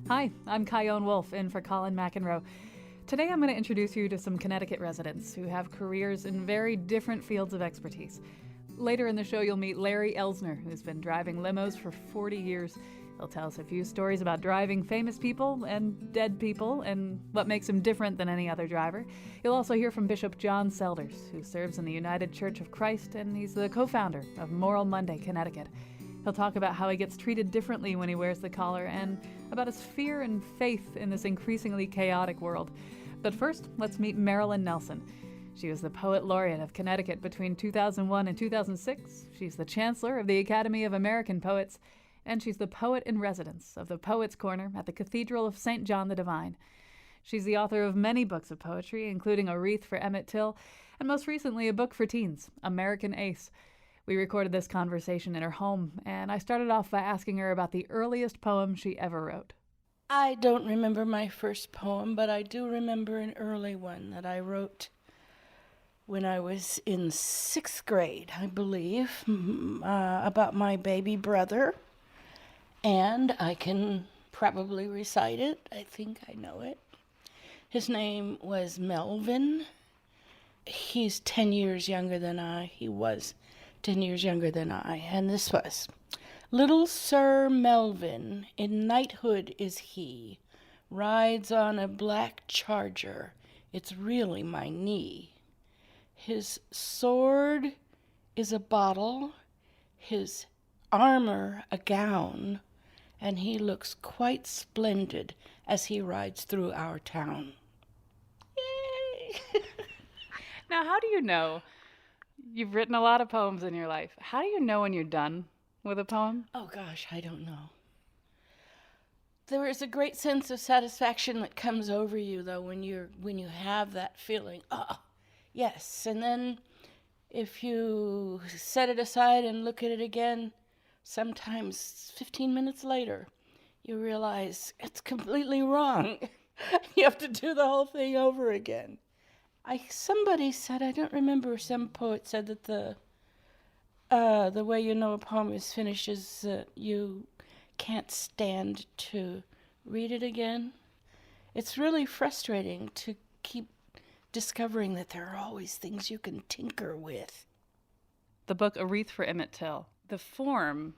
Hi, I'm Chion Wolf, in for Colin McEnroe. Today I'm going to introduce you to some Connecticut residents who have careers in very different fields of expertise. Later in the show, you'll meet Larry Elsner, who's been driving limos for 40 years. He'll tell us a few stories about driving famous people and dead people and what makes him different than any other driver. You'll also hear from Bishop John Selders, who serves in the United Church of Christ, and he's the co-founder of Moral Monday, Connecticut. He'll talk about how he gets treated differently when he wears the collar and about his fear and faith in this increasingly chaotic world. But first, let's meet Marilyn Nelson. She was the Poet Laureate of Connecticut between 2001 and 2006. She's the Chancellor of the Academy of American Poets, and she's the Poet in Residence of the Poets' Corner at the Cathedral of St. John the Divine. She's the author of many books of poetry, including A Wreath for Emmett Till, and most recently a book for teens, American Ace. We recorded this conversation in her home, and I started off by asking her about the earliest poem she ever wrote. I don't remember my first poem, but I do remember an early one that I wrote when I was in 6th grade, I believe, about my baby brother. And I can probably recite it. I think I know it. His name was Melvin. He's 10 years younger than I. He was 10 years younger than I. And this was: Little Sir Melvin, in knighthood is he, rides on a black charger, it's really my knee. His sword is a bottle, his armor a gown, and he looks quite splendid as he rides through our town. Yay! Now, how do you know? You've written a lot of poems in your life. How do you know when you're done with a poem? Oh gosh, I don't know. There is a great sense of satisfaction that comes over you, though, when you have that feeling. Oh, yes. And then if you set it aside and look at it again, sometimes 15 minutes later, you realize it's completely wrong. You have to do the whole thing over again. Somebody said, I don't remember, some poet said that the way you know a poem is finished is that you can't stand to read it again. It's really frustrating to keep discovering that there are always things you can tinker with. The book A Wreath for Emmett Till. The form,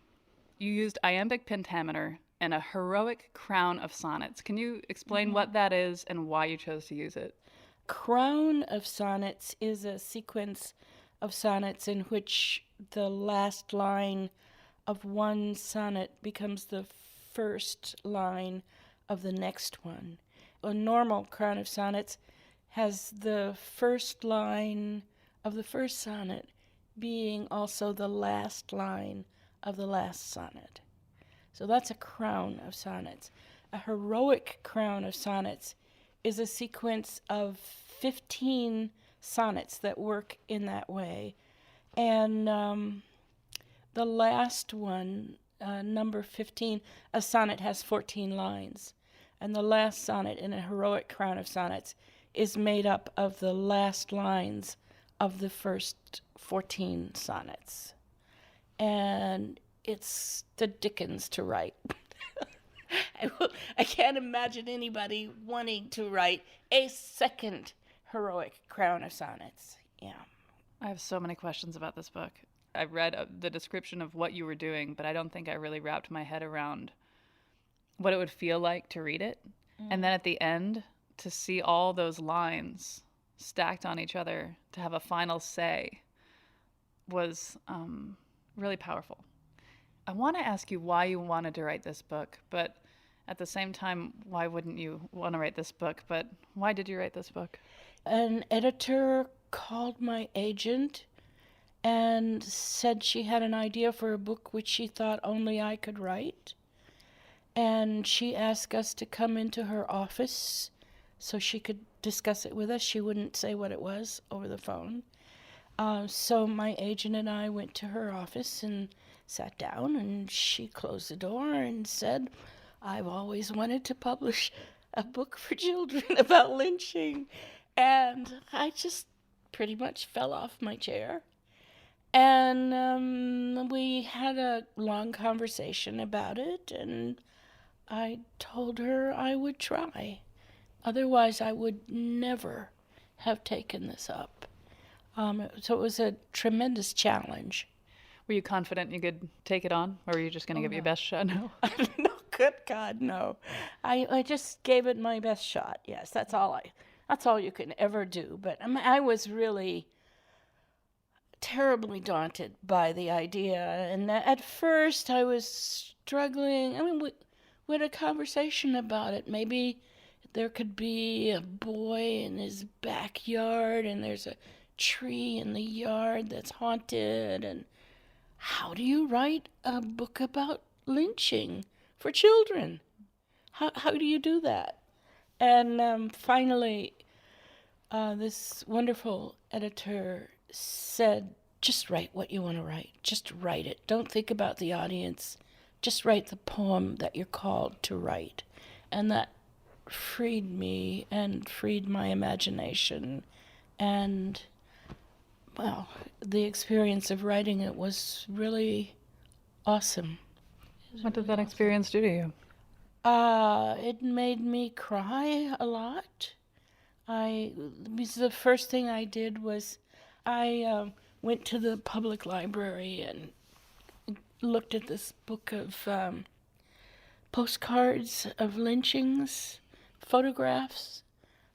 you used iambic pentameter and a heroic crown of sonnets. Can you explain what that is and why you chose to use it? Crown of sonnets is a sequence of sonnets in which the last line of one sonnet becomes the first line of the next one. A normal crown of sonnets has the first line of the first sonnet being also the last line of the last sonnet. So that's a crown of sonnets. A heroic crown of sonnets is a sequence of 15 sonnets that work in that way. And the last one, number 15, a sonnet has 14 lines. And the last sonnet in a heroic crown of sonnets is made up of the last lines of the first 14 sonnets. And it's the dickens to write. I can't imagine anybody wanting to write a second heroic crown of sonnets. Yeah. I have so many questions about this book. I read the description of what you were doing, but I don't think I really wrapped my head around what it would feel like to read it. And then at the end, to see all those lines stacked on each other to have a final say was really powerful. I want to ask you why you wanted to write this book, but at the same time, why wouldn't you want to write this book? But why did you write this book? An editor called my agent and said she had an idea for a book which she thought only I could write. And she asked us to come into her office so she could discuss it with us. She wouldn't say what it was over the phone. So my agent and I went to her office and sat down, and she closed the door and said, I've always wanted to publish a book for children about lynching. And I just pretty much fell off my chair. And we had a long conversation about it, and I told her I would try. Otherwise, I would never have taken this up. So it was a tremendous challenge. Were you confident you could take it on, or were you just going to give it your best shot? No. No, good God, no. I just gave it my best shot. Yes, that's all you can ever do. But I was really terribly daunted by the idea, and at first I was struggling. I mean, we had a conversation about it. Maybe there could be a boy in his backyard, and there's a tree in the yard that's haunted, and how do you write a book about lynching for children? How do you do that? And finally, this wonderful editor said, just write what you want to write. Just write it. Don't think about the audience. Just write the poem that you're called to write. And that freed me and freed my imagination. And, well, the experience of writing it was really awesome. What did that experience do to you? It made me cry a lot. The first thing I did was I went to the public library and looked at this book of postcards of lynchings, photographs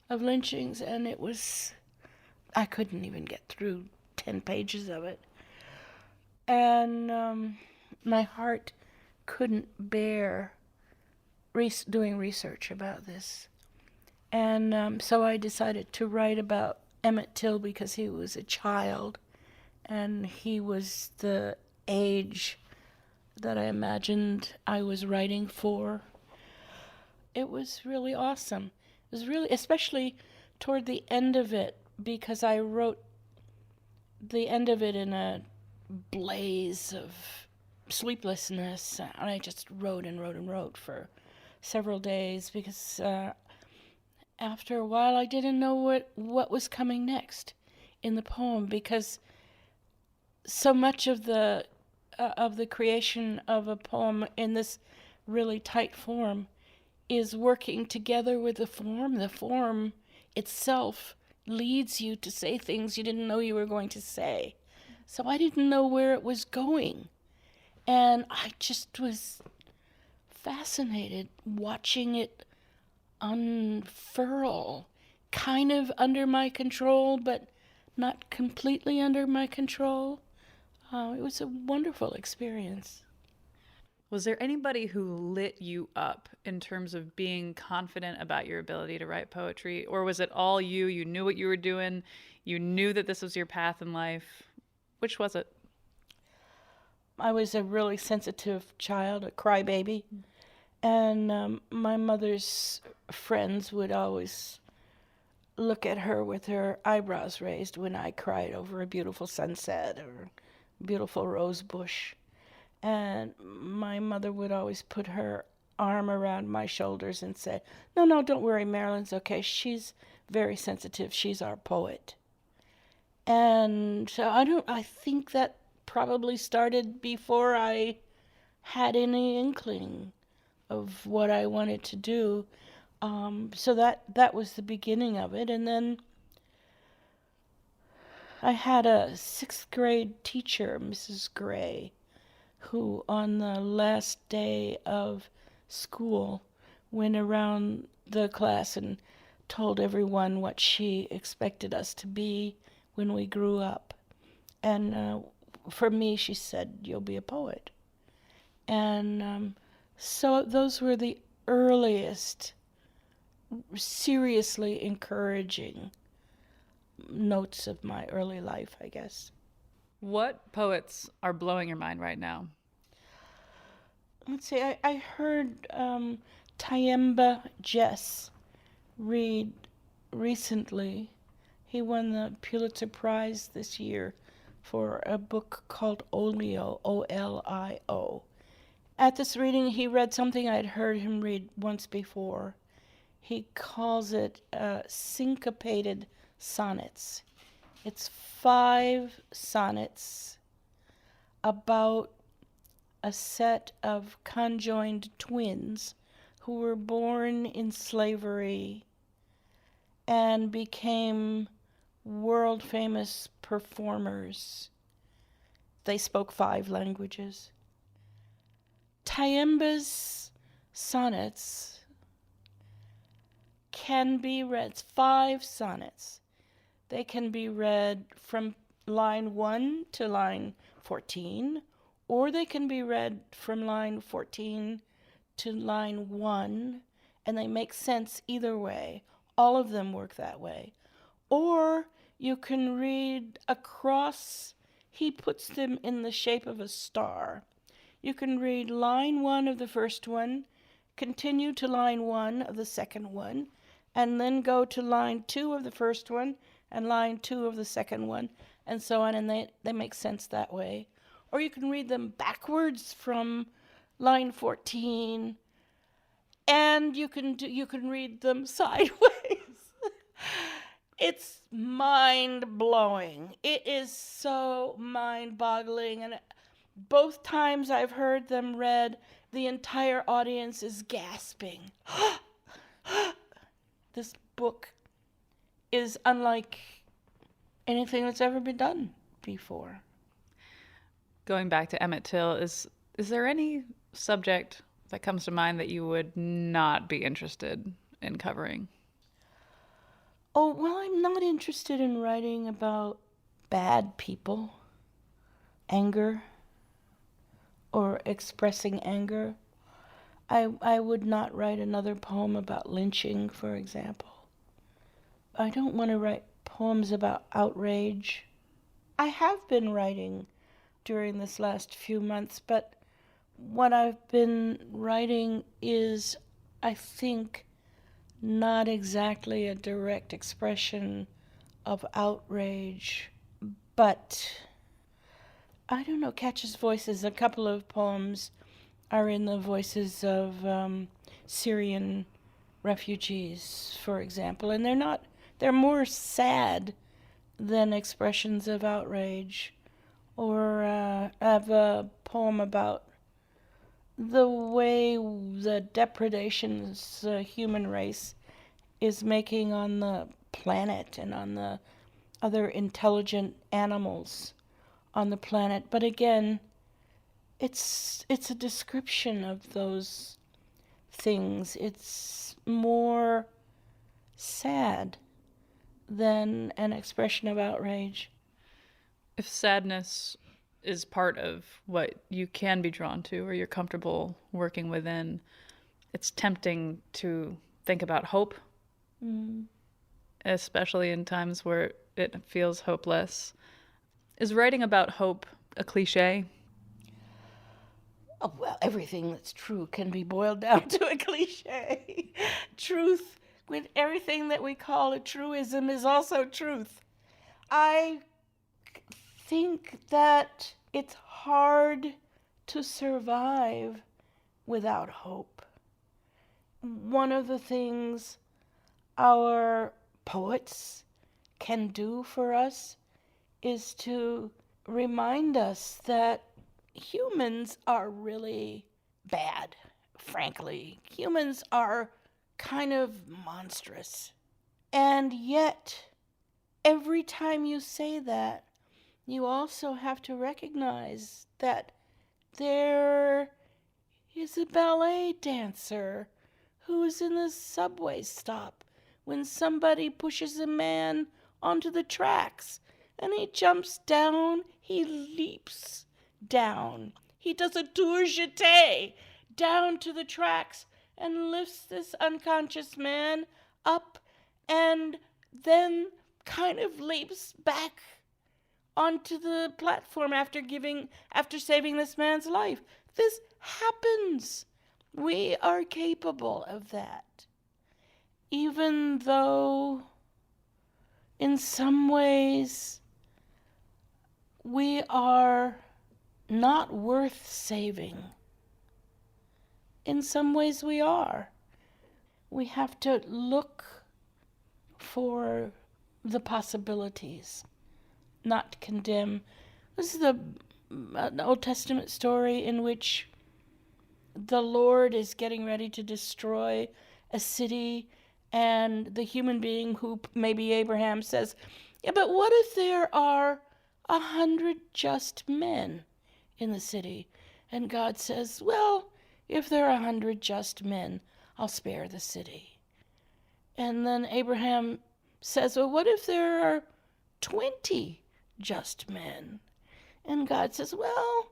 of lynchings, and I couldn't even get through 10 pages of it. And my heart couldn't bear doing research about this. And so I decided to write about Emmett Till because he was a child, and he was the age that I imagined I was writing for. It was really awesome. It was really, especially toward the end of it, because I wrote the end of it in a blaze of sleeplessness, and I just wrote and wrote and wrote for several days because after a while I didn't know what was coming next in the poem, because so much of the creation of a poem in this really tight form is working together with the form. The form itself leads you to say things you didn't know you were going to say. So I didn't know where it was going. And I just was fascinated watching it unfurl, kind of under my control, but not completely under my control. It was a wonderful experience. Was there anybody who lit you up in terms of being confident about your ability to write poetry? Or was it all you? You knew what you were doing. You knew that this was your path in life. Which was it? I was a really sensitive child, a crybaby. And my mother's friends would always look at her with her eyebrows raised when I cried over a beautiful sunset or a beautiful rose bush. And my mother would always put her arm around my shoulders and say, no, don't worry, Marilyn's okay. She's very sensitive. She's our poet. And so I think that probably started before I had any inkling of what I wanted to do. So that was the beginning of it. And then I had a 6th grade teacher, Mrs. Gray, who on the last day of school went around the class and told everyone what she expected us to be when we grew up. And for me, she said, you'll be a poet. And so those were the earliest seriously encouraging notes of my early life, I guess. What poets are blowing your mind right now? Let's see, I heard Tyemba Jess read recently. He won the Pulitzer Prize this year for a book called Olio, O-L-I-O. At this reading, he read something I'd heard him read once before. He calls it syncopated sonnets. It's 5 sonnets about a set of conjoined twins who were born in slavery and became world-famous performers. They spoke 5 languages. Tayemba's sonnets can be read, 5 sonnets. They can be read from line 1 to line 14, or they can be read from line 14 to line 1, and they make sense either way. All of them work that way. Or you can read across, he puts them in the shape of a star. You can read line 1 of the first one, continue to line 1 of the second one, and then go to line 2 of the first one, and line 2 of the second one, and so on, and they make sense that way. Or you can read them backwards from line 14, and you can read them sideways. It's mind-blowing. It is so mind-boggling, and both times I've heard them read, the entire audience is gasping. This book is unlike anything that's ever been done before. Going back to Emmett Till, is there any subject that comes to mind that you would not be interested in covering? Oh, well, I'm not interested in writing about bad people, anger, or expressing anger. I would not write another poem about lynching, for example. I don't want to write poems about outrage. I have been writing during this last few months, but what I've been writing is, I think, not exactly a direct expression of outrage, but I don't know, Catch's voices, a couple of poems are in the voices of Syrian refugees, for example, and they're more sad than expressions of outrage. Or I have a poem about the way the depredations the human race is making on the planet and on the other intelligent animals on the planet. But again, it's a description of those things. It's more sad than an expression of outrage. If sadness is part of what you can be drawn to or you're comfortable working within, it's tempting to think about hope, especially in times where it feels hopeless. Is writing about hope a cliche? Oh, well, everything that's true can be boiled down to a cliche. Truth, with everything that we call a truism, is also truth. I think that it's hard to survive without hope. One of the things our poets can do for us is to remind us that humans are really bad, frankly. Humans are kind of monstrous. And yet, every time you say that, you also have to recognize that there is a ballet dancer who is in the subway stop when somebody pushes a man onto the tracks, and he jumps down, he leaps down. He does a tour jeté down to the tracks and lifts this unconscious man up and then kind of leaps back onto the platform after saving this man's life. This happens. We are capable of that. Even though in some ways we are not worth saving. In some ways we are. We have to look for the possibilities, not condemn. This is an Old Testament story in which the Lord is getting ready to destroy a city, and the human being who maybe Abraham says, yeah, but what if there are 100 just men in the city? And God says, well, if there are 100 just men, I'll spare the city. And then Abraham says, well, what if there are 20 just men? And God says, well,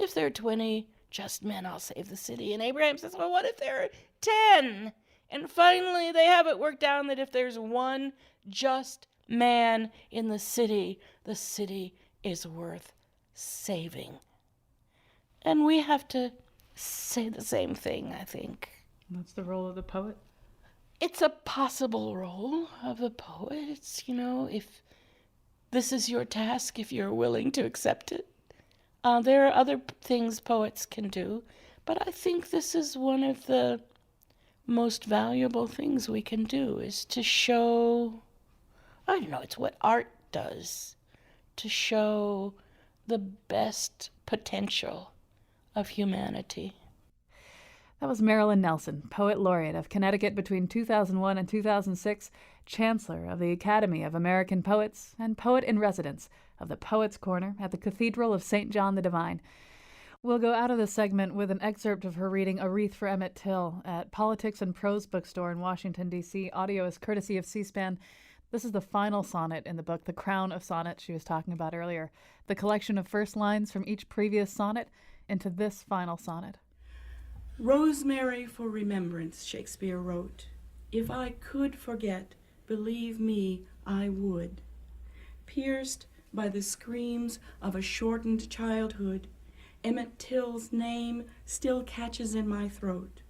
if there are 20 just men, I'll save the city. And Abraham says, well, what if there are 10? And finally, they have it worked out that if there's one just man in the city is worth saving. And we have to say the same thing, I think. That's the role of the poet. It's a possible role of the poet. It's, if this is your task, if you're willing to accept it. There are other things poets can do, but I think this is one of the most valuable things we can do, is to show, it's what art does, to show the best potential of humanity. That was Marilyn Nelson, Poet Laureate of Connecticut between 2001 and 2006, Chancellor of the Academy of American Poets, and Poet in Residence of the Poets' Corner at the Cathedral of St. John the Divine. We'll go out of this segment with an excerpt of her reading A Wreath for Emmett Till at Politics and Prose Bookstore in Washington, D.C. Audio is courtesy of C-SPAN. This is the final sonnet in the book, The Crown of Sonnets, she was talking about earlier, the collection of first lines from each previous sonnet into this final sonnet. Rosemary for remembrance, Shakespeare wrote. If I could forget, believe me, I would. Pierced by the screams of a shortened childhood, Emmett Till's name still catches in my throat.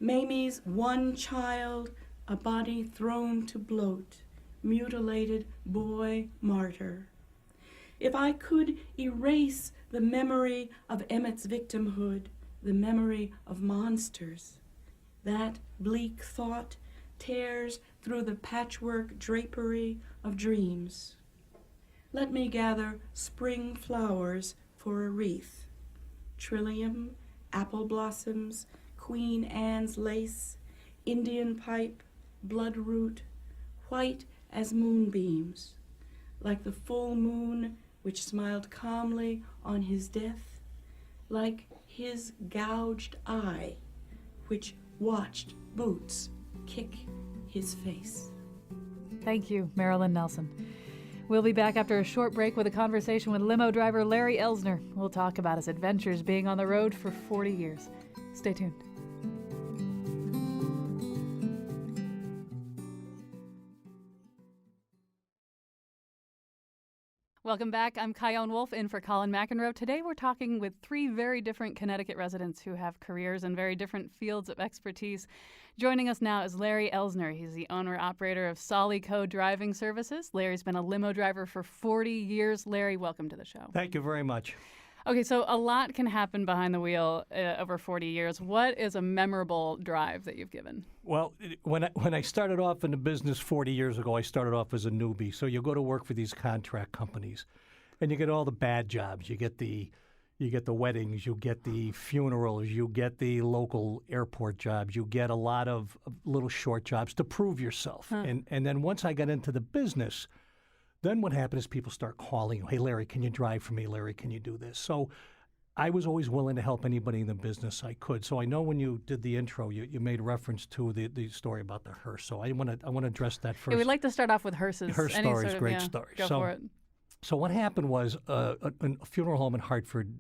Mamie's one child, a body thrown to bloat, mutilated boy martyr. If I could erase the memory of Emmett's victimhood, the memory of monsters, that bleak thought tears through the patchwork drapery of dreams. Let me gather spring flowers for a wreath, trillium, apple blossoms, Queen Anne's lace, Indian pipe, bloodroot, white as moonbeams, like the full moon which smiled calmly on his death, like his gouged eye which watched boots kick his face. Thank you, Marilyn Nelson. We'll be back after a short break with a conversation with limo driver Larry Elsner. We'll talk about his adventures being on the road for 40 years. Stay tuned. Welcome back. I'm Chion Wolf in for Colin McEnroe. Today we're talking with three very different Connecticut residents who have careers in very different fields of expertise. Joining us now is Larry Elsner. He's the owner-operator of Solico Driving Services. Larry's been a limo driver for 40 years. Larry, welcome to the show. Thank you very much. Okay, so a lot can happen behind the wheel over 40 years. What is a memorable drive that you've given? Well, when I started off in the business 40 years ago, I started off as a newbie. So you go to work for these contract companies, and you get all the bad jobs. You get the weddings, you get the funerals, you get the local airport jobs, you get a lot of little short jobs to prove yourself. And then once I got into the business, then what happened is people start calling you, hey, Larry, can you drive for me? Larry, can you do this? So I was always willing to help anybody in the business I could. So I know when you did the intro, you made reference to the story about the hearse. So I want to address that first. Yeah, we'd like to start off with hearses. Her story is a great story. Go for it. So what happened was a funeral home in Hartford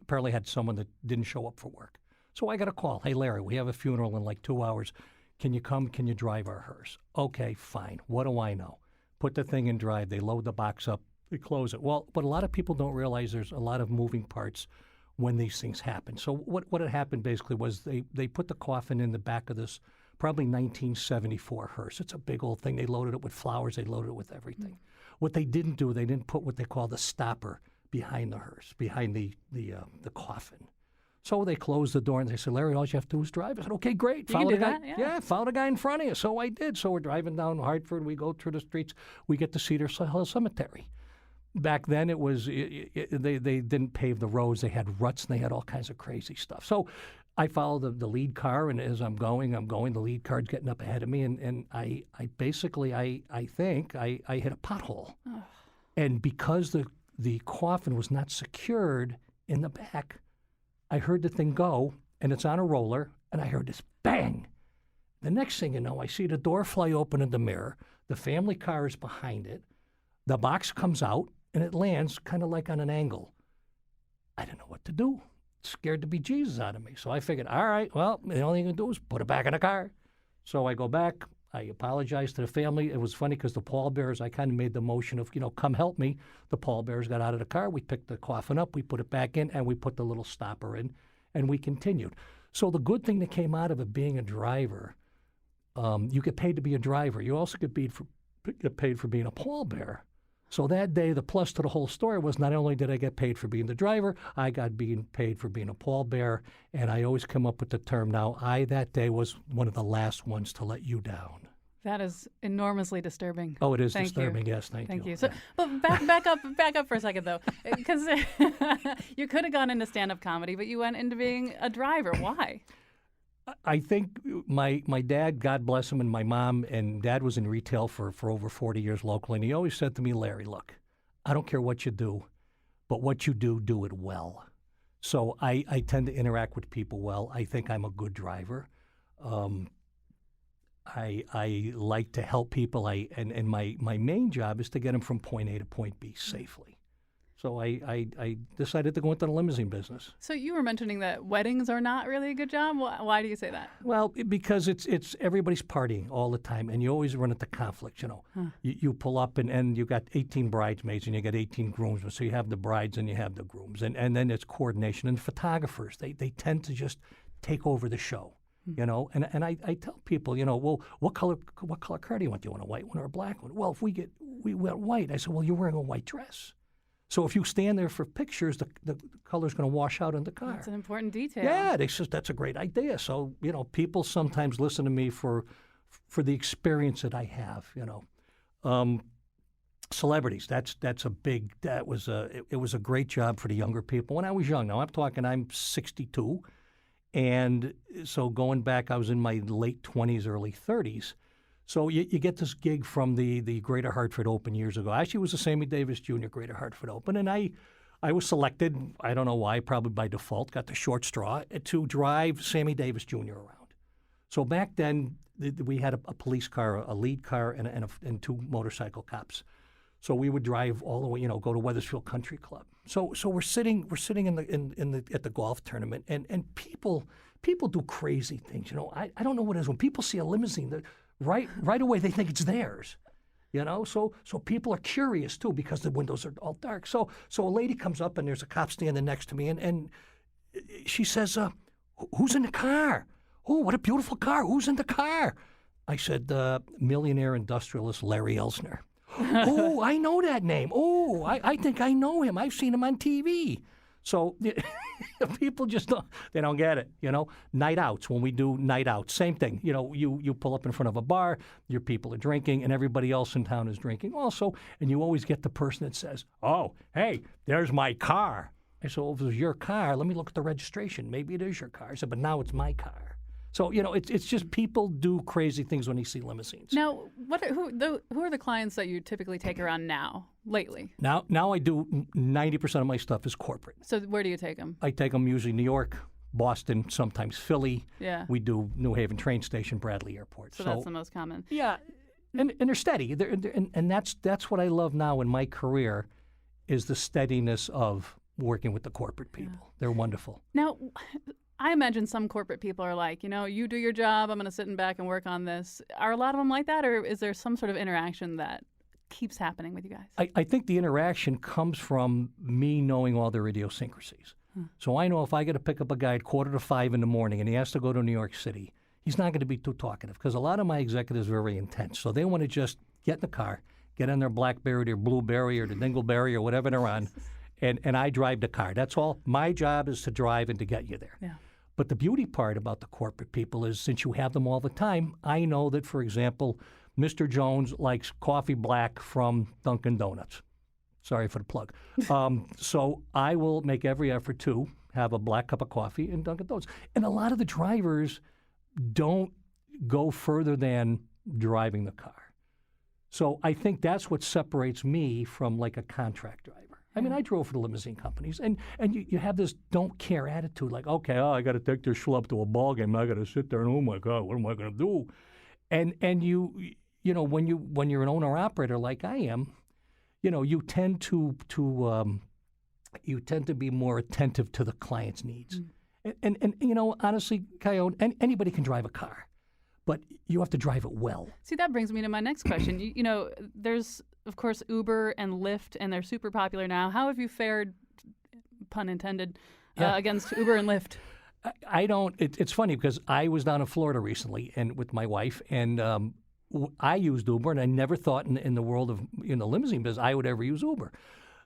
apparently had someone that didn't show up for work. So I got a call. Hey, Larry, we have a funeral in like 2 hours. Can you come? Can you drive our hearse? Okay, fine. What do I know? Put the thing in drive. They load the box up. They close it. Well, but a lot of people don't realize there's a lot of moving parts when these things happen. So what had happened basically was they put the coffin in the back of this probably 1974 hearse. It's a big old thing. They loaded it with flowers. They loaded it with everything. Mm. What they didn't do, they didn't put what they call the stopper behind the hearse, behind the coffin. So they closed the door and they said, Larry, all you have to do is drive. I said, okay, great. Follow the guy. Yeah, follow the guy in front of you. So I did. So we're driving down Hartford. We go through the streets. We get to Cedar Hill Cemetery. Back then, it was they didn't pave the roads. They had ruts and they had all kinds of crazy stuff. So I follow the lead car, and as I'm going, the lead car's getting up ahead of me, and I basically, I think I hit a pothole. Oh. And because the coffin was not secured in the back, I heard the thing go, and it's on a roller, and I heard this bang. The next thing you know, I see the door fly open in the mirror. The family car is behind it. The box comes out, and it lands kind of like on an angle. I didn't know what to do. Scared the bejesus out of me. So I figured, all right, well, the only thing I can do is put it back in the car. So I go back. I apologize to the family. It was funny because the pallbearers, I kind of made the motion of, come help me. The pallbearers got out of the car. We picked the coffin up. We put it back in, and we put the little stopper in, and we continued. So the good thing that came out of it being a driver, you get paid to be a driver. You also get paid for being a pallbearer. So that day, the plus to the whole story was not only did I get paid for being the driver, I got being paid for being a pallbearer, and I always come up with the term now, that day was one of the last ones to let you down. That is enormously disturbing. Oh, it is Thank disturbing, you. Yes, thank you. Thank you. So, but back up for a second, though, because you could have gone into stand-up comedy, but you went into being a driver. Why? I think my dad, God bless him, and my mom, and Dad was in retail for over 40 years locally, and he always said to me, Larry, look, I don't care what you do, but what you do, do it well. So I tend to interact with people well. I think I'm a good driver. I like to help people, and my main job is to get them from point A to point B safely. So I decided to go into the limousine business. So you were mentioning that weddings are not really a good job. Why do you say that? Well, because it's everybody's partying all the time, and you always run into conflict. You pull up and you got 18 bridesmaids and you got 18 groomsmen. So you have the brides and you have the grooms, and then it's coordination. And photographers, they tend to just take over the show. And I tell people, well, what color car do you want? Do you want a white one or a black one? Well, if we went white, I said, well, you're wearing a white dress. So if you stand there for pictures, the color's going to wash out in the car. That's an important detail. Yeah, they says that's a great idea. So people sometimes listen to me for the experience that I have. Celebrities. It was a great job for the younger people when I was young. Now I'm 62, and so going back, I was in my late 20s, early 30s. So you get this gig from the Greater Hartford Open years ago. Actually, it was the Sammy Davis Jr. Greater Hartford Open, and I was selected, I don't know why, probably by default, got the short straw, to drive Sammy Davis Jr. around. So back then, we had a police car, a lead car, and two motorcycle cops. So we would drive all the way, go to Weathersfield Country Club. So we're sitting at the golf tournament, and people do crazy things. I don't know what it is. When people see a limousine, right away they think it's theirs, So people are curious too because the windows are all dark. So a lady comes up and there's a cop standing next to me and she says, "Who's in the car? Oh, what a beautiful car! Who's in the car?" I said, "Millionaire industrialist Larry Ellsner." "Oh, I know that name. Oh, I think I know him. I've seen him on TV." So people just don't get it, Night outs, when we do night outs, same thing. You pull up in front of a bar, your people are drinking, and everybody else in town is drinking also, and you always get the person that says, "Oh, hey, there's my car." I said, "Well, if it was your car, let me look at the registration. Maybe it is your car." I said, "But now it's my car." So, it's just people do crazy things when they see limousines. Now, who are the clients that you typically take around now, lately? Now I do 90% of my stuff is corporate. So where do you take them? I take them usually New York, Boston, sometimes Philly. Yeah. We do New Haven train station, Bradley Airport. So that's the most common. Yeah, and they're steady. And that's what I love now in my career is the steadiness of working with the corporate people. Yeah. They're wonderful. Now, I imagine some corporate people are like, you do your job, I'm going to sit in back and work on this. Are a lot of them like that, or is there some sort of interaction that keeps happening with you guys? I think the interaction comes from me knowing all their idiosyncrasies. So I know if I got to pick up a guy at 4:45 in the morning and he has to go to New York City, he's not going to be too talkative because a lot of my executives are very intense. So they want to just get in the car, get in their BlackBerry or Blueberry or the Dingleberry or whatever they're on, and I drive the car. That's all. My job is to drive and to get you there. Yeah. But the beauty part about the corporate people is since you have them all the time, I know that, for example, Mr. Jones likes coffee black from Dunkin' Donuts. Sorry for the plug. So I will make every effort to have a black cup of coffee and Dunkin' Donuts. And a lot of the drivers don't go further than driving the car. So I think that's what separates me from like a contract driver. I mean, I drove for the limousine companies, and you have this don't care attitude, like, okay, I got to take this schlub to a ball game. I got to sit there and, oh my God, what am I going to do? And you know, when you're an owner operator like I am, you know, you tend to be more attentive to the client's needs. And you know, honestly, Chion, anybody can drive a car, but you have to drive it well. See, that brings me to my next question. You know, there's, of course, Uber and Lyft, and they're super popular now. How have you fared, pun intended, against Uber and Lyft? I don't. It's funny because I was down in Florida recently and with my wife, and I used Uber, and I never thought in the world of limousine business I would ever use Uber.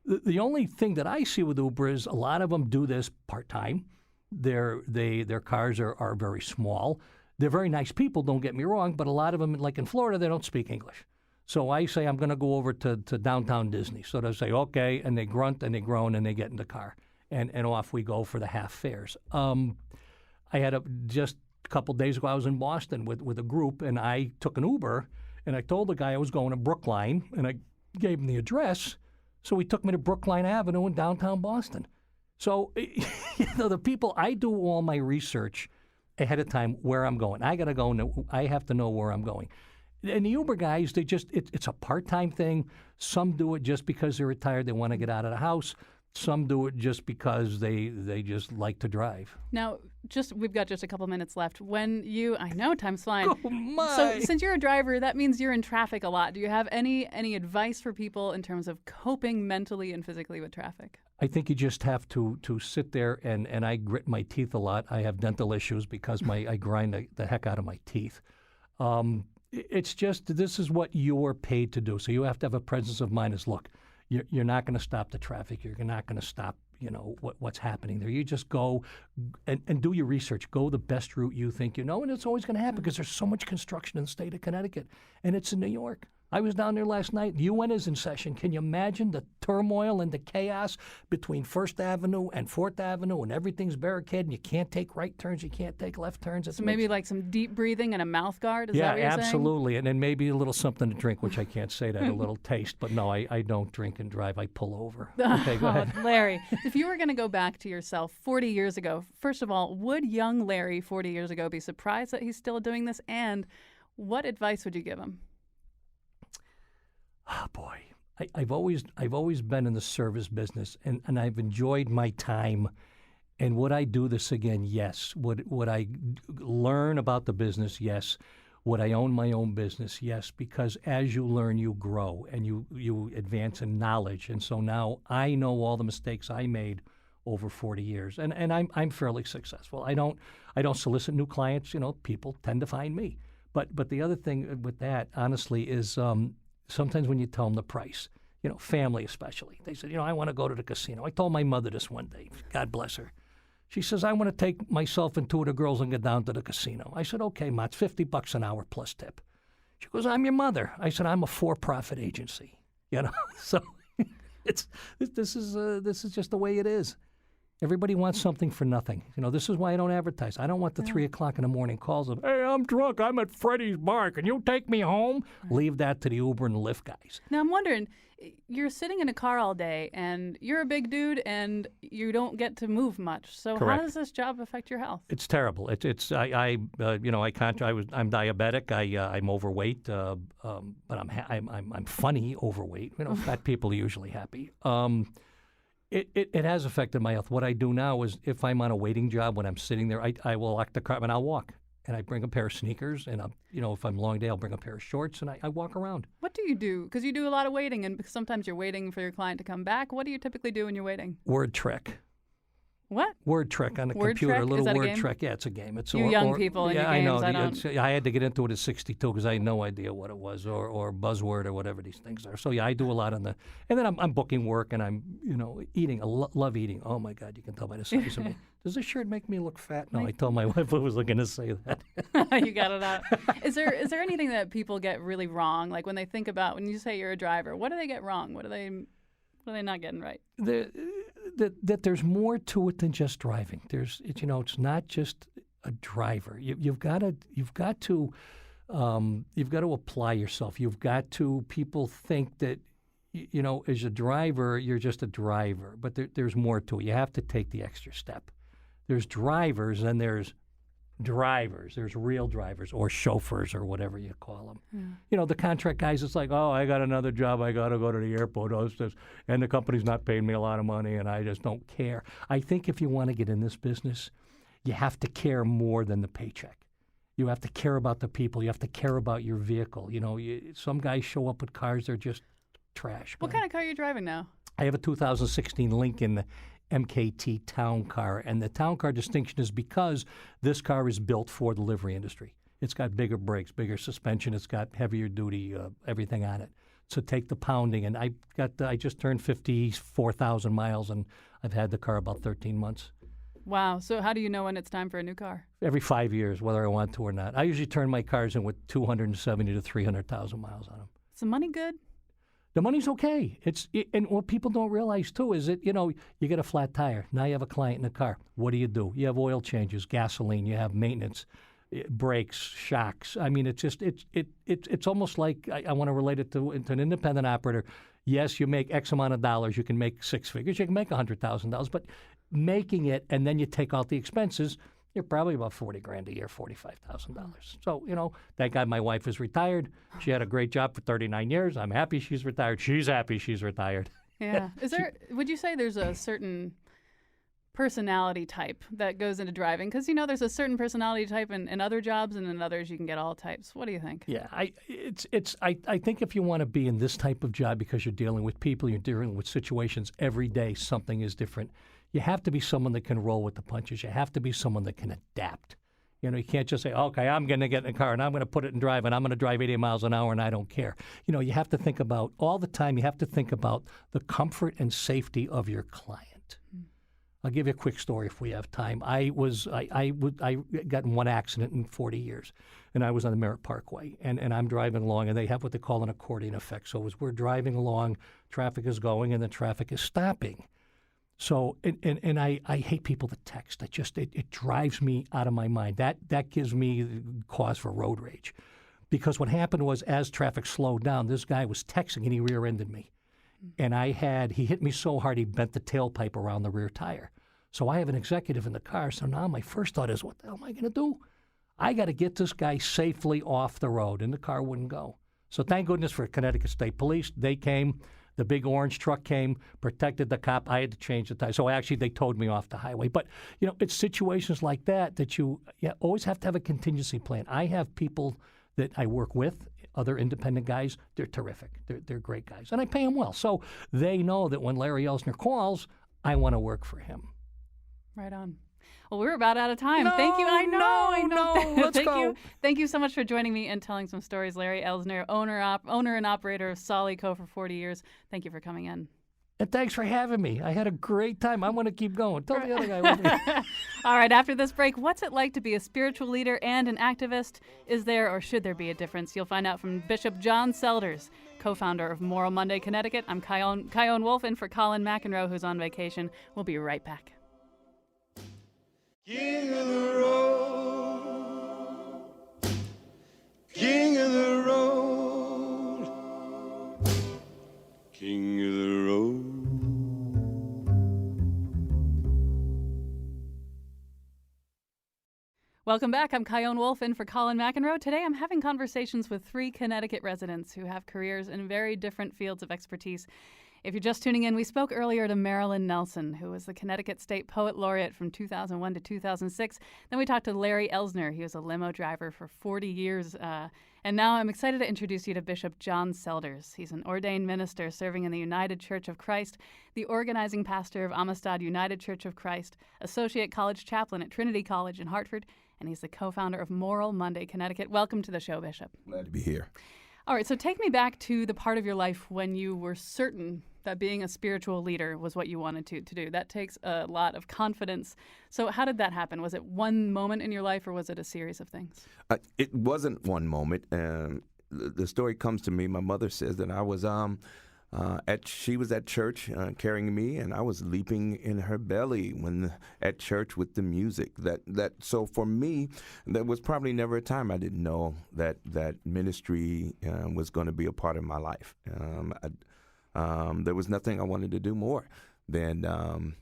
The only thing that I see with Uber is a lot of them do this part-time. Their cars are very small. They're very nice people, don't get me wrong, but a lot of them, like in Florida, they don't speak English. So I say, I'm going to go over to downtown Disney. So they say, okay, and they grunt and they groan and they get in the car. And off we go for the half fares. I had just a couple of days ago, I was in Boston with a group, and I took an Uber, and I told the guy I was going to Brookline, and I gave him the address. So he took me to Brookline Avenue in downtown Boston. So, the people, I do all my research ahead of time where I'm going. I got to go, I have to know where I'm going. And the Uber guys, it's a part-time thing. Some do it just because they're retired, they want to get out of the house. Some do it just because they just like to drive. Now, we've got just a couple minutes left. I know time's flying. Oh my! So since you're a driver, that means you're in traffic a lot. Do you have any advice for people in terms of coping mentally and physically with traffic? I think you just have to sit there, and I grit my teeth a lot. I have dental issues because I grind the heck out of my teeth. It's just, this is what you're paid to do. So you have to have a presence of mind as, look, you're not going to stop the traffic. You're not going to stop, what's happening there. You just go and do your research. Go the best route you think you know, and it's always going to happen because there's so much construction in the state of Connecticut, and it's in New York. I was down there last night. The UN is in session. Can you imagine the turmoil and the chaos between First Avenue and Fourth Avenue, and everything's barricaded, and you can't take right turns, you can't take left turns. So maybe like some deep breathing and a mouth guard? Is that what you're saying? Yeah, absolutely. And then maybe a little something to drink, which I can't say that, a little taste. But no, I don't drink and drive. I pull over. Okay, go ahead. Larry, if you were going to go back to yourself 40 years ago, first of all, would young Larry 40 years ago be surprised that he's still doing this? And what advice would you give him? Oh, boy, I've always been in the service business, and I've enjoyed my time. And would I do this again? Yes. Would I learn about the business? Yes. Would I own my own business? Yes. Because as you learn, you grow and you advance in knowledge. And so now I know all the mistakes I made over 40 years, and I'm fairly successful. I don't solicit new clients. People tend to find me. But the other thing with that, honestly, is sometimes when you tell them the price, family especially, they said, I want to go to the casino. I told my mother this one day, God bless her. She says, I want to take myself and two of the girls and get down to the casino. I said, okay, Ma, it's $50 an hour plus tip. She goes, I'm your mother. I said, I'm a for-profit agency. So this is just the way it is. Everybody wants something for nothing. This is why I don't advertise. I don't want the 3 o'clock in the morning calls of, hey, I'm drunk. I'm at Freddy's bar. Can you take me home? Right. Leave that to the Uber and Lyft guys. Now, I'm wondering, you're sitting in a car all day, and you're a big dude, and you don't get to move much. So Correct. How does this job affect your health? It's terrible. I'm diabetic. I'm overweight, but I'm funny overweight. Fat people are usually happy. It has affected my health. What I do now is if I'm on a waiting job, when I'm sitting there, I will lock the car and I'll walk. And I bring a pair of sneakers, and if I'm a long day, I'll bring a pair of shorts, and I walk around. What do you do? Because you do a lot of waiting, and sometimes you're waiting for your client to come back. What do you typically do when you're waiting? Word trick. What? Word trick on the computer. Trick? A little word a game? Yeah, it's a game. It's young people in your games. I know. I had to get into it at 62 because I had no idea what it was, or buzzword, or whatever these things are. So yeah, I do a lot and then I'm booking work, and I'm eating. I love eating. Oh my God, you can tell by the size of me. Does this shirt make me look fat? No, I told my wife I wasn't going to say that. You got it out. Is there anything that people get really wrong? Like when they think about when you say you're a driver, what do they get wrong? What are they not getting right? that there's more to it than just driving. It's not just a driver. You've got to apply yourself. You've got to. People think that as a driver, you're just a driver, but there's more to it. You have to take the extra step. There's drivers and there's drivers. There's real drivers or chauffeurs or whatever you call them. The contract guys, it's like, oh, I got another job. I got to go to the airport. And the company's not paying me a lot of money, and I just don't care. I think if you want to get in this business, you have to care more than the paycheck. You have to care about the people. You have to care about your vehicle. Some guys show up with cars, they're just trash. What kind of car are you driving now? I have a 2016 Lincoln MKT town car, and the town car distinction is because this car is built for the livery industry. It's got bigger brakes, bigger suspension, it's got heavier duty, everything on it. So take the pounding, and I just turned 54,000 miles, and I've had the car about 13 months. Wow. So how do you know when it's time for a new car? Every 5 years, whether I want to or not. I usually turn my cars in with 270 to 300,000 miles on them. Is the money good? The money's okay. And what people don't realize, too, is that, you get a flat tire. Now you have a client in the car. What do? You have oil changes, gasoline, you have maintenance, brakes, shocks. I mean, it's almost like I want to relate it to an independent operator. Yes, you make X amount of dollars. You can make six figures. You can make $100,000. But making it and then you take out the expenses, you're probably about $40,000 a year, $45,000. So, thank God my wife is retired. She had a great job for 39 years. I'm happy she's retired. She's happy she's retired. Yeah. Would you say there's a certain personality type that goes into driving? Because, there's a certain personality type in other jobs, and in others you can get all types. What do you think? Yeah, I think if you want to be in this type of job because you're dealing with people, you're dealing with situations every day, something is different. You have to be someone that can roll with the punches. You have to be someone that can adapt. You can't just say, okay, I'm going to get in a car and I'm going to put it in drive and I'm going to drive 80 miles an hour and I don't care. You have to think about all the time. You have to think about the comfort and safety of your client. I'll give you a quick story if we have time. I got in one accident in 40 years, and I was on the Merritt Parkway, and I'm driving along, and they have what they call an accordion effect. So as we're driving along, traffic is going and the traffic is stopping. So, and I hate people that text. It drives me out of my mind. That gives me cause for road rage. Because what happened was, as traffic slowed down, this guy was texting and he rear-ended me. And he hit me so hard he bent the tailpipe around the rear tire. So I have an executive in the car. So now my first thought is, what the hell am I going to do? I got to get this guy safely off the road, and the car wouldn't go. So thank goodness for Connecticut State Police. They came. The big orange truck came, protected the cop. I had to change the tire. So actually, they towed me off the highway. But, it's situations like that you always have to have a contingency plan. I have people that I work with, other independent guys. They're terrific. They're great guys. And I pay them well. So they know that when Larry Elsner calls, I want to work for him. Right on. Well, we're about out of time. No, Thank you. I know. No, let's go. Thank you so much for joining me and telling some stories. Larry Elsner, owner and operator of Solico for 40 years. Thank you for coming in. And thanks for having me. I had a great time. I want to keep going. Tell the other guy with me. All right, after this break, what's it like to be a spiritual leader and an activist? Is there or should there be a difference? You'll find out from Bishop John Selders, co-founder of Moral Monday, Connecticut. I'm Chion Wolf, in for Colin McEnroe, who's on vacation. We'll be right back. King of the road, King of the road, King of the road. Welcome back. I'm Chion Wolf, in for Colin McEnroe. Today I'm having conversations with 3 Connecticut residents who have careers in very different fields of expertise. If you're just tuning in, we spoke earlier to Marilyn Nelson, who was the Connecticut State Poet Laureate from 2001 to 2006. Then we talked to Larry Elsner. He was a limo driver for 40 years. And now I'm excited to introduce you to Bishop John Selders. He's an ordained minister serving in the United Church of Christ, the organizing pastor of Amistad United Church of Christ, associate college chaplain at Trinity College in Hartford, and he's the co-founder of Moral Monday, Connecticut. Welcome to the show, Bishop. Glad to be here. All right, so take me back to the part of your life when you were certain that being a spiritual leader was what you wanted to do. That takes a lot of confidence. So how did that happen? Was it one moment in your life, or was it a series of things? It wasn't one moment. The story comes to me. My mother says that I was she was at church carrying me, and I was leaping in her belly at church with the music. So for me, there was probably never a time I didn't know that ministry was going to be a part of my life. There was nothing I wanted to do more than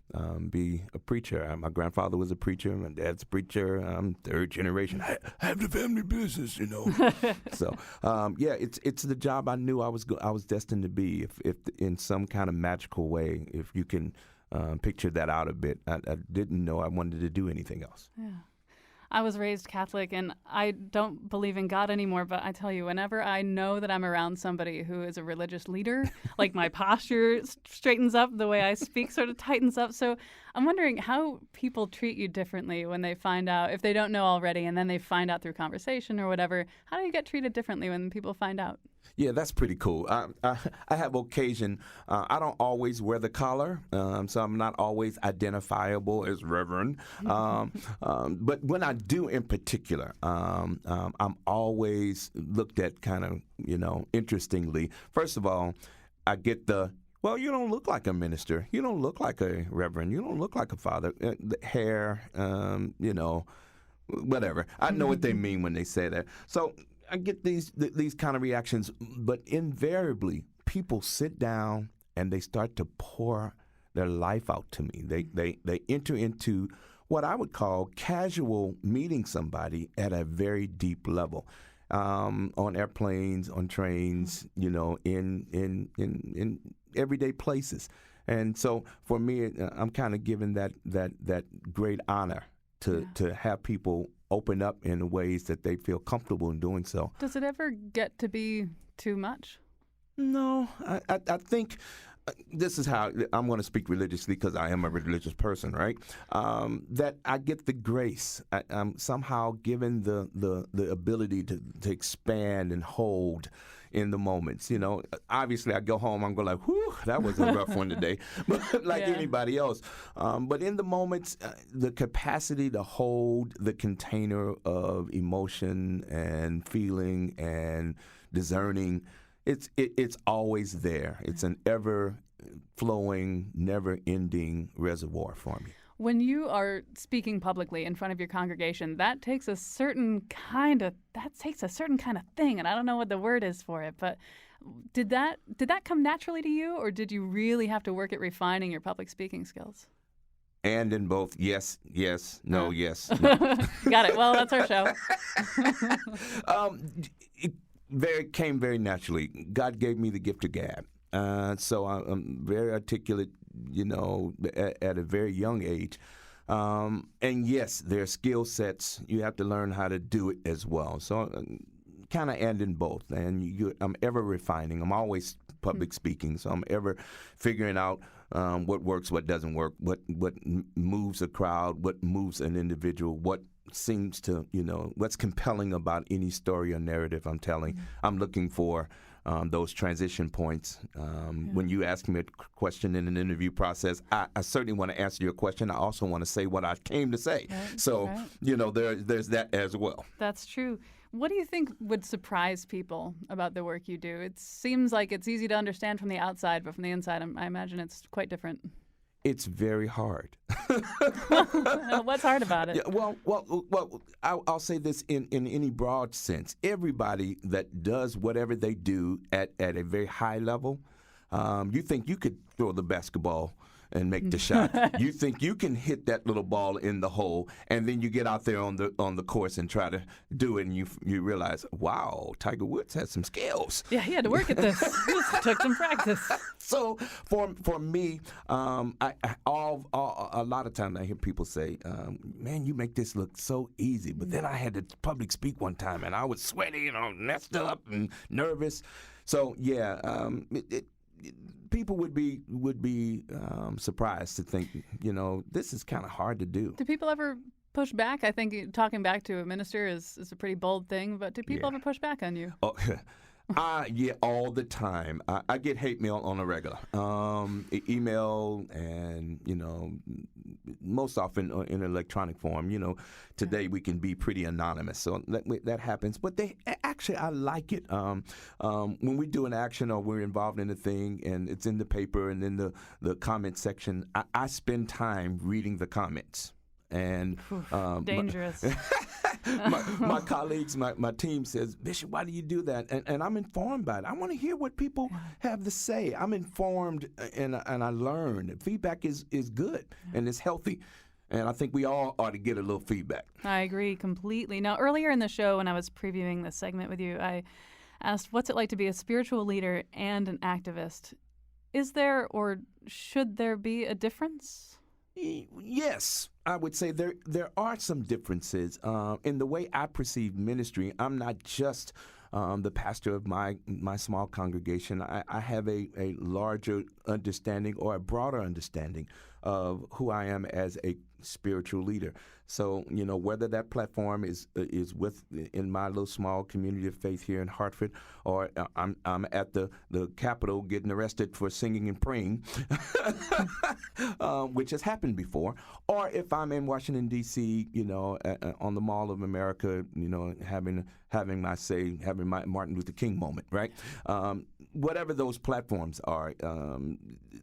be a preacher. My grandfather was a preacher. My dad's a preacher. I'm third generation. I have the family business, So, it's the job I knew I was destined to be. If in some kind of magical way, if you can picture that out a bit, I didn't know I wanted to do anything else. Yeah. I was raised Catholic, and I don't believe in God anymore, but I tell you, whenever I know that I'm around somebody who is a religious leader, like my posture straightens up, the way I speak sort of tightens up. So I'm wondering how people treat you differently when they find out, if they don't know already, and then they find out through conversation or whatever. How do you get treated differently when people find out? Yeah, that's pretty cool. I have occasion. I don't always wear the collar, so I'm not always identifiable as Reverend. But when I do, in particular, I'm always looked at kind of, interestingly. First of all, I get well, you don't look like a minister. You don't look like a reverend. You don't look like a father. The hair, whatever. I know what they mean when they say that. So I get these kind of reactions, but invariably people sit down and they start to pour their life out to me. They enter into what I would call casual meeting somebody at a very deep level, on airplanes, on trains, in everyday places. And so for me, I'm kind of given that great honor to have people open up in ways that they feel comfortable in doing so. Does it ever get to be too much? No, I think this is how I'm going to speak religiously, because I am a religious person, right? That I get the grace. I'm somehow given the ability to expand and hold in the moments. Obviously I go home, I'm going like, whew, that was a rough one today, but like anybody else. But in the moments, the capacity to hold the container of emotion and feeling and discerning, it's always there. It's an ever-flowing, never-ending reservoir for me. When you are speaking publicly in front of your congregation, that takes a certain kind of thing, and I don't know what the word is for it, but did that come naturally to you, or did you really have to work at refining your public speaking skills? And in both, yes, no, yes. No. Got it. Well, that's our show. It came very naturally. God gave me the gift of gab. So I'm very articulate, at a very young age. And yes, there are skill sets. You have to learn how to do it as well. So kind of and in both. And I'm ever refining. I'm always public speaking, so I'm ever figuring out what works, what doesn't work, what moves a crowd, what moves an individual, what seems to, what's compelling about any story or narrative I'm telling. I'm looking for those transition points. When you ask me a question in an interview process, I certainly want to answer your question. I also want to say what I came to say. Right. So, there's that as well. That's true. What do you think would surprise people about the work you do? It seems like it's easy to understand from the outside, but from the inside, I imagine it's quite different. It's very hard. What's hard about it? Yeah, well, I'll say this in any broad sense. Everybody that does whatever they do at a very high level, you think you could throw the basketball and make the shot. You think you can hit that little ball in the hole, and then you get out there on the course and try to do it, and you realize, wow, Tiger Woods has some skills. Yeah, he had to work at this. This took some practice. So for me, a lot of times I hear people say, man, you make this look so easy. But then I had to public speak one time, and I was sweaty and messed up and nervous. So yeah, people would be surprised to think, this is kind of hard to do. Do people ever push back? I think talking back to a minister is a pretty bold thing, but do people ever push back on you? Oh, yeah, all the time. I get hate mail on a regular. Email and, most often in electronic form. Today we can be pretty anonymous, so that happens. But actually, I like it. When we do an action or we're involved in a thing and it's in the paper and in the comment section, I spend time reading the comments. And dangerous. my colleagues, my team says, Bishop, why do you do that? And I'm informed by it. I want to hear what people have to say. I'm informed and I learn. Feedback is good and it's healthy. And I think we all ought to get a little feedback. I agree completely. Now, earlier in the show, when I was previewing this segment with you, I asked, what's it like to be a spiritual leader and an activist? Is there or should there be a difference? Yes, I would say there are some differences in the way I perceive ministry. I'm not just the pastor of my small congregation. I have a larger understanding or a broader understanding of who I am as a spiritual leader. So, whether that platform is in my little small community of faith here in Hartford, or I'm at the Capitol getting arrested for singing and praying, which has happened before, or if I'm in Washington D.C., on the Mall of America, having my Martin Luther King moment, right? Whatever those platforms are,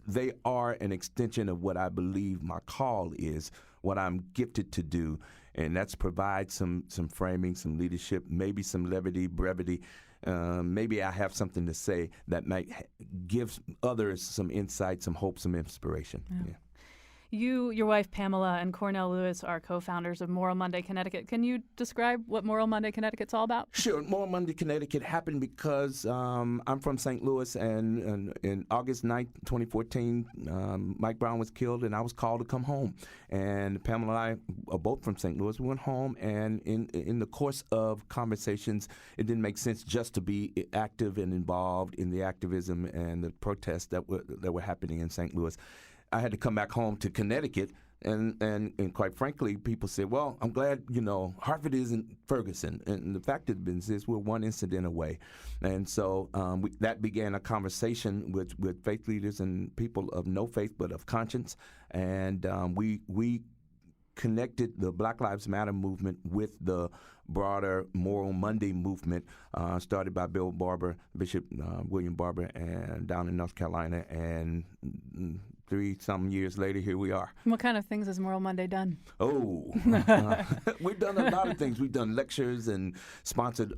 they are an extension of what I believe my call is, what I'm gifted to do, and that's provide some framing, some leadership, maybe some levity, brevity. Maybe I have something to say that might give others some insight, some hope, some inspiration. Yeah. You, your wife Pamela, and Cornell Lewis are co-founders of Moral Monday Connecticut. Can you describe what Moral Monday Connecticut's all about? Sure. Moral Monday Connecticut happened because I'm from St. Louis, and in August 9th, 2014, Mike Brown was killed, and I was called to come home. And Pamela and I are both from St. Louis. We went home, and in the course of conversations, it didn't make sense just to be active and involved in the activism and the protests that were happening in St. Louis. I had to come back home to Connecticut, and quite frankly, people said, well, I'm glad, Hartford isn't Ferguson. And the fact of the business is we're one incident away. And so that began a conversation with faith leaders and people of no faith but of conscience. And we connected the Black Lives Matter movement with the broader Moral Monday movement, started by Bishop William Barber, and down in North Carolina, and 3-some years later, here we are. What kind of things has Moral Monday done? We've done a lot of things. We've done lectures and sponsored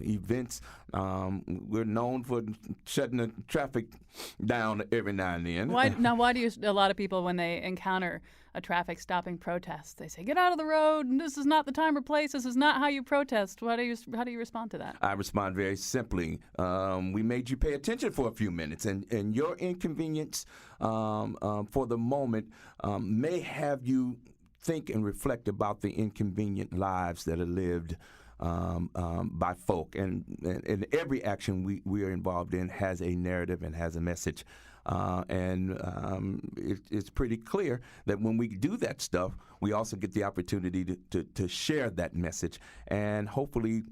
events. We're known for shutting the traffic down every now and then. Why do a lot of people, when they encounter a traffic stopping protest, they say, get out of the road, and this is not the time or place, this is not how you protest? How do you respond to that? I respond very simply. We made you pay attention for a few minutes, and your inconvenience for the moment may have you think and reflect about the inconvenient lives that are lived by folk. And every action we are involved in has a narrative and has a message. It's pretty clear that when we do that stuff, we also get the opportunity to share that message and hopefully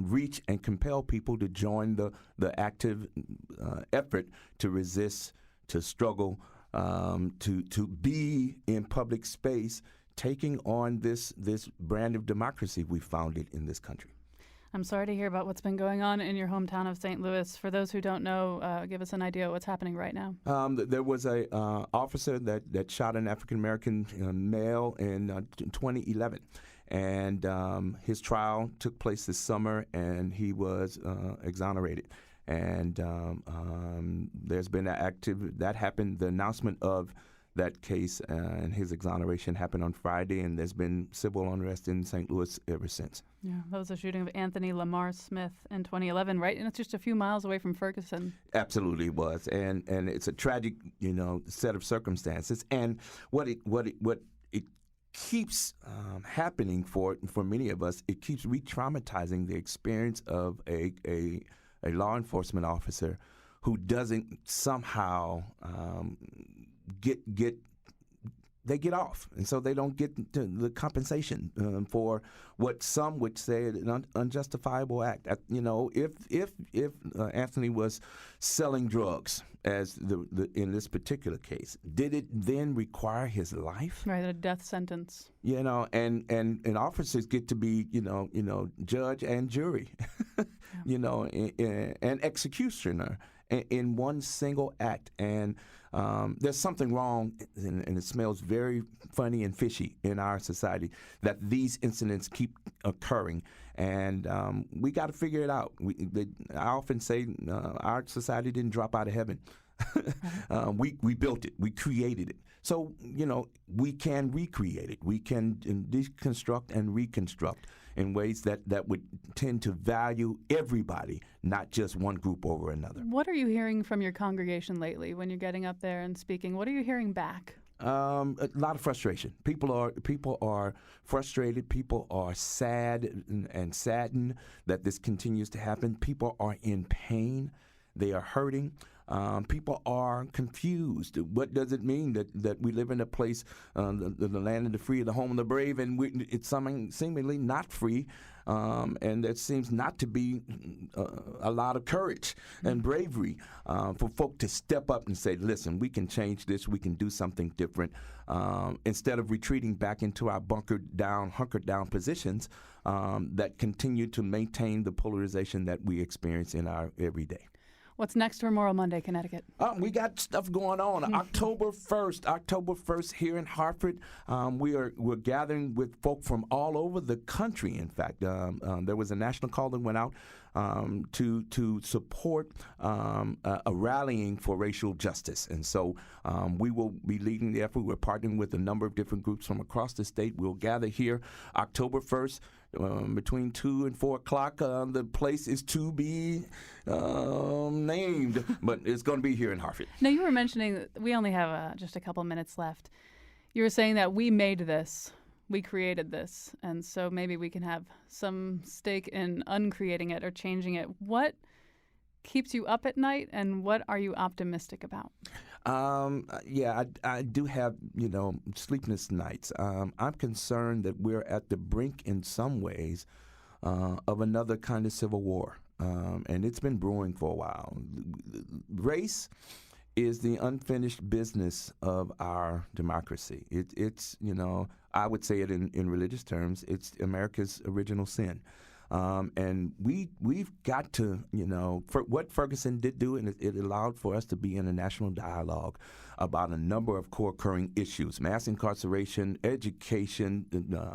reach and compel people to join the active effort to resist, to struggle, to be in public space, taking on this brand of democracy we founded in this country. I'm sorry to hear about what's been going on in your hometown of St. Louis. For those who don't know, give us an idea of what's happening right now. There was a officer that shot an African-American male in 2011. And his trial took place this summer, and he was exonerated. And there's been that happened. The announcement of that case and his exoneration happened on Friday, and there's been civil unrest in St. Louis ever since. Yeah, that was the shooting of Anthony Lamar Smith in 2011, right? And it's just a few miles away from Ferguson. Absolutely it was, and it's a tragic, set of circumstances. And what it keeps happening for many of us, it keeps re-traumatizing the experience of a law enforcement officer who doesn't somehow get they get off, and so they don't get the compensation for what some would say an unjustifiable act. If Anthony was selling drugs, as in this particular case, did it then require his life? Right, a death sentence. And officers get to be judge and jury, and executioner in one single act. And there's something wrong, and it smells very funny and fishy in our society that these incidents keep occurring, and we got to figure it out. I often say our society didn't drop out of heaven. We built it. We created it. So, we can recreate it. We can deconstruct and reconstruct in ways that would tend to value everybody, not just one group over another. What are you hearing from your congregation lately when you're getting up there and speaking? What are you hearing back? A lot of frustration. People are frustrated. People are sad and saddened that this continues to happen. People are in pain. They are hurting. People are confused. What does it mean that we live in a place, the land of the free, the home of the brave, and it's something seemingly not free, and there seems not to be a lot of courage and bravery for folk to step up and say, listen, we can change this, we can do something different, instead of retreating back into our hunkered down positions that continue to maintain the polarization that we experience in our everyday. What's next for Memorial Monday, Connecticut? We got stuff going on. October 1st here in Hartford, we're gathering with folk from all over the country. In fact, there was a national call that went out to support a rallying for racial justice. And so we will be leading the effort. We're partnering with a number of different groups from across the state. We'll gather here October 1st. Between 2 and 4 o'clock, the place is to be named, but it's going to be here in Hartford. Now, you were mentioning that we only have just a couple minutes left. You were saying that we made this, we created this, and so maybe we can have some stake in uncreating it or changing it. What keeps you up at night, and what are you optimistic about? I do have, sleepless nights. I'm concerned that we're at the brink in some ways of another kind of civil war, and it's been brewing for a while. Race is the unfinished business of our democracy. It's I would say it in religious terms, it's America's original sin. And we've got to, for what Ferguson did do, and it allowed for us to be in a national dialogue about a number of co-occurring issues: mass incarceration, education,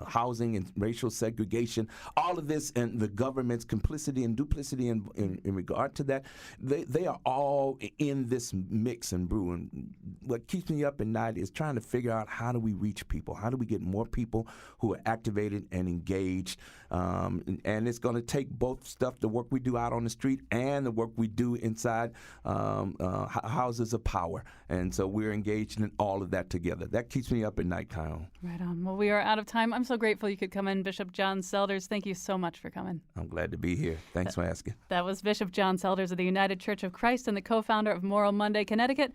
housing, and racial segregation. All of this, and the government's complicity and duplicity in regard to that, they are all in this mix and brew. And what keeps me up at night is trying to figure out, how do we reach people? How do we get more people who are activated and engaged? And it's going to take both stuff, the work we do out on the street and the work we do inside houses of power. And so we're engaged in all of that together. That keeps me up at night, Kyle. Right on. Well, we are out of time. I'm so grateful you could come in, Bishop John Selders. Thank you so much for coming. I'm glad to be here. Thanks for asking. That was Bishop John Selders of the United Church of Christ and the co-founder of Memorial Monday, Connecticut.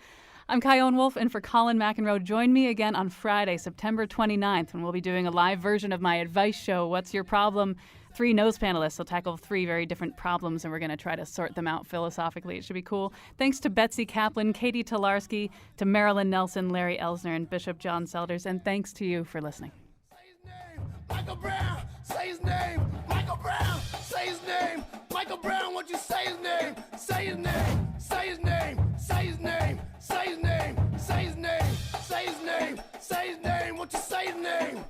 I'm Chion Wolf, and for Colin McEnroe, join me again on Friday, September 29th, when we'll be doing a live version of my advice show, What's Your Problem? 3 nose panelists will tackle 3 very different problems, and we're going to try to sort them out philosophically. It should be cool. Thanks to Betsy Kaplan, Katie Tolarski, to Marilyn Nelson, Larry Elsner, and Bishop John Selders, and thanks to you for listening. Say his name, Michael Brown. Say his name, Michael Brown. Say his name, Michael Brown. Won't you say his name? Say his name. Say his name. Say his name. Say his name. Say his name. Say his name. Say his name. Won't you say his name?